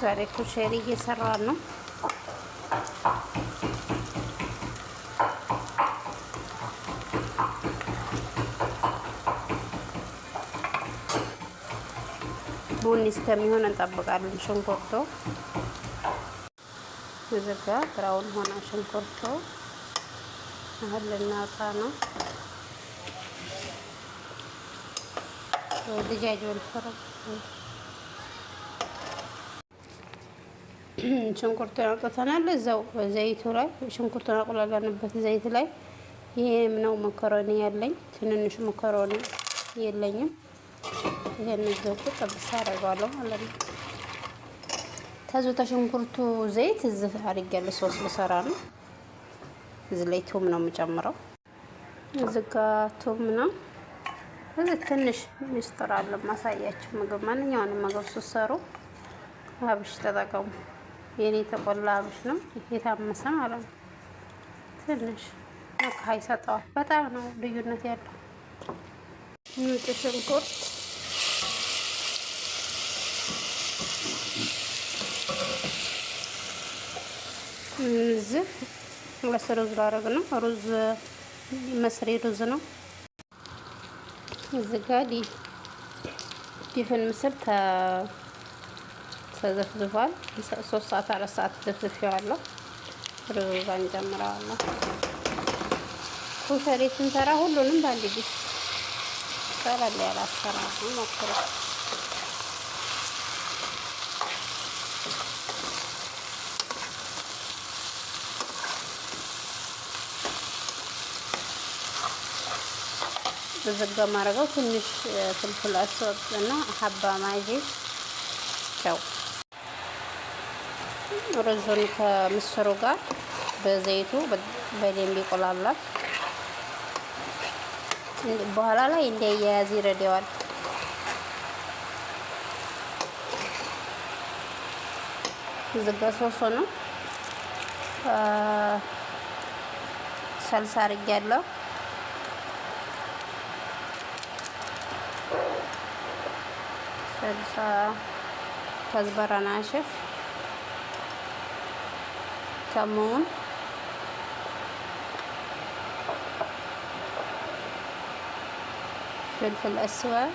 ዛሬ ኩሸሪ እየሰራን ነው። ቡኒ እስከሚሆን እንጠብቃለን። ሽንኩርቱ እዚህ ጋር ብራውን ሆና ሽንኩርቱ አሁን ልናወጣ ነው። دجاج والفرن ሽንኩርቱን አውጥተናል። እዛው ዘይቱ ላይ ሽንኩርቱን አቁላላንበት ዘይት ላይ ይሄም ነው መኮረኒ ያለኝ። ትንንሽ መኮረኒ የለኝም። ይሄን እዛው ጥብስ አደርጋለሁ ማለት ነው። ከዚህ ተሽንኩርቱ ዘይት እዚህ አድርጌያለሁ። ሶስ ልሰራ ነው። እዚህ ላይ ቱም ነው የምጨምረው። እዚህ ጋር ቱም ነው። እዚህ ትንሽ ሚስጥር አለ ማሳያችሁ። ምግብ ማንኛውንም ምግብ ስትሰሩ አብሽ ተጠቀሙ። የኔ ተቆላ አብሽ ነው የታመሰ ማለት ነው። ትንሽ ነካ ይሰጠዋል። በጣም ነው ልዩነት ያለው። ነጭ ሽንኩርት እዚህ ሩዝ ላደርግ ነው። ሩዝ መስሪ ሩዝ ነው። እዚህ ጋር ዲፍን ምስር ተዘፍዝፏል። 3 ሰዓት 4 ሰዓት ዘፍዝፌዋለሁ። ሩዝ እንጨምረዋለሁ። ኩሸሪ ስንሰራ ሁሉንም በአንድ ጊዜ ቀለል ያለ አሰራር ነው። ሞክሩ። ዝጋ ማረጋው ትንሽ ፍልፍል አስወጥ እና ሀባ ማጂ ጨው ሩዙን ከምስሩ ጋር በዘይቱ በደንብ ይቆላላል። በኋላ ላይ እንዳያያዝ ይረዳዋል። ዝጋ ሶሶ ነው። ሰልሳ አድርጌያለሁ። ሰልሳ ከዝበራ ናሽፍ ከሙን ፍልፍል አስዋድ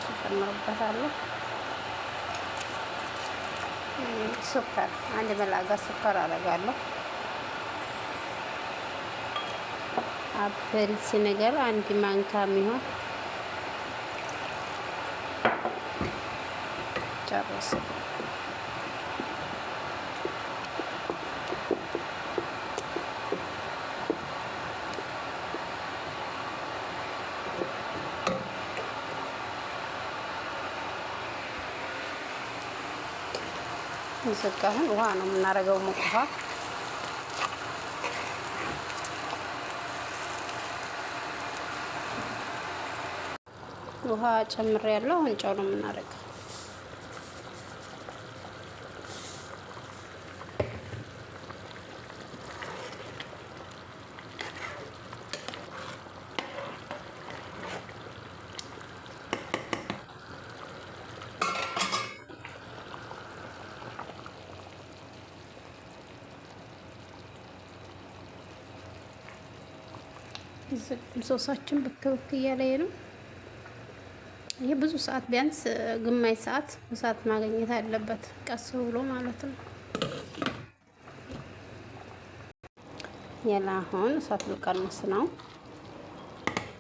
እጨምርበታለሁ። ሱከር አንድ መላጋ ሱከር አደርጋለሁ። አፕል ሲነገር አንድ ማንካ የሚሆን ጨርስ። እንሰቃሁን ውሃ ነው የምናደርገው። ሙቅ ውሃ ጨምሬያለሁ። አሁን ጨው ነው የምናደርገው። ሶሳችን ብክ ብክ እያለ ነው። ይሄ ብዙ ሰዓት ቢያንስ ግማሽ ሰዓት እሳት ማግኘት አለበት፣ ቀስ ብሎ ማለት ነው። ያላ አሁን እሳት ልቀንስ ነው።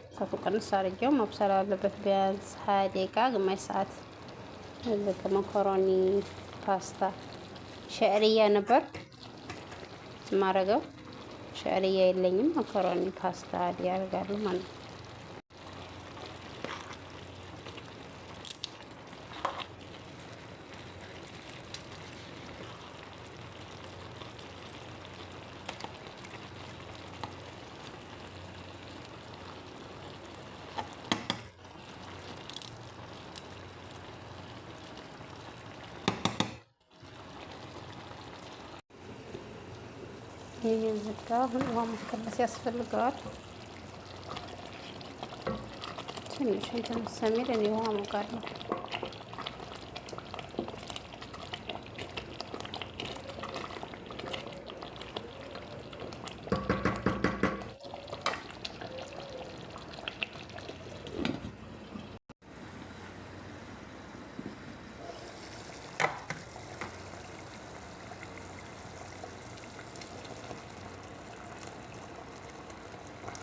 እሳቱ ቀንስ አድርጌው መብሰል አለበት ቢያንስ 20 ደቂቃ ግማሽ ሰዓት። እዚህ መኮሮኒ ፓስታ ሸዕርያ ነበር ማረገው። ሸዕርያ የለኝም። መኮሮኒ ፓስታ ያደርጋሉ ማለት ነው። ይሄ ዝጋ አሁን ውሃ ማስቀነስ ያስፈልገዋል። ትንሽ እንትን ሰሚል እኔ ውሃ ሞቃለሁ።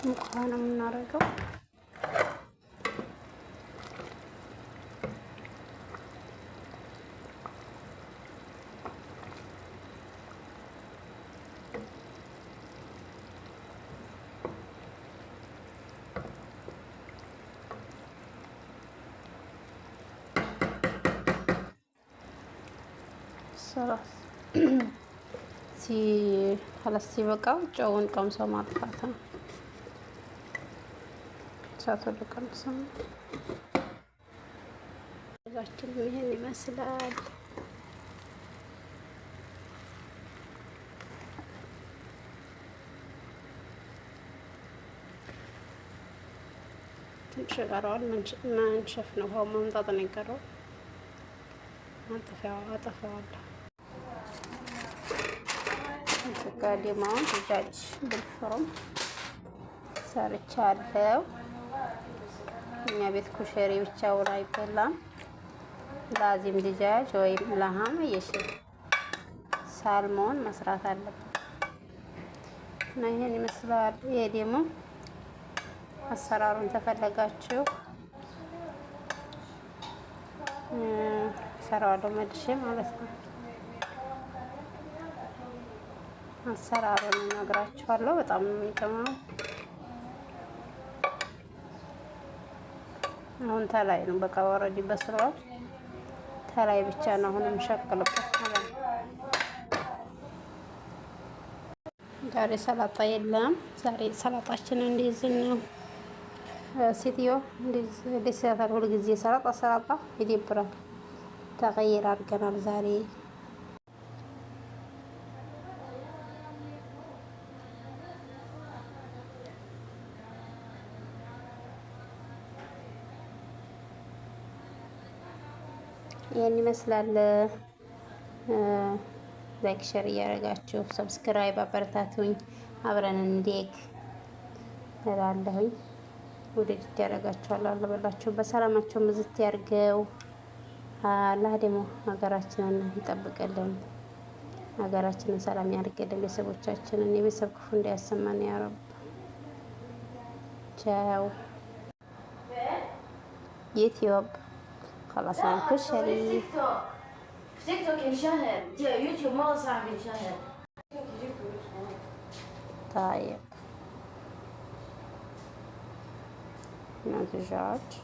ሙቅ ውሃ ነው የምናደርገው። ከለስ ሲበቃው ጨውን ቀምሶ ማጥፋት ነው። እሳቱን ቀምሶ ዛችን ይሄን ይመስላል። ትንሽ ቀረዋል። መንሸፍ ነው፣ ውሃው መምጣት ነው የቀረው። አጠፋዋለሁ። ጋዴማውን ድጃጅ ብልፍሩም ሰርቻለሁ። እኛ ቤት ኩሸሪ ብቻውን አይበላም። ላዚም ድጃጅ ወይም ለሃም የሺ ሳልሞን መስራት አለብን እና ይሄን ይመስላል። ይሄ ደግሞ አሰራሩን ተፈለጋችሁ ሰራዋለሁ መልሼ ማለት ነው። አሰራሩን እነግራችኋለሁ። በጣም ነው የሚጥመው። አሁን ተላይ ነው በቃ ወረዲ በስሏል። ተላይ ብቻ ነው አሁን የምሸቅልበት ማለት ነው። ዛሬ ሰላጣ የለም። ዛሬ ሰላጣችንን እንደዚህ ነው። ሴትዮ እንደዚህ ሲያታል ሁሉ ጊዜ ሰላጣ ይደብራል። ተቀይር አድርገናል ዛሬ። ይሄን ይመስላል። ላይክ ሼር እያደረጋችሁ ሰብስክራይብ አበረታቱኝ። አብረን እንዴግ እላለሁኝ። ውድድ ያደረጋችኋለሁ። አለበላችሁ በሰላማችሁ ምዝት ያርገው። አላህ ደግሞ ሀገራችንን ይጠብቅልን። ሀገራችንን ሰላም ያርግልን። ቤተሰቦቻችንን የቤተሰብ ክፉ እንዳያሰማን ያ ረብ። ቻው ዩቲዩብ خلاص عن كشري في تيك توك ينشهر، يوتيوب مرة صعب ينشهر. طيب نضجات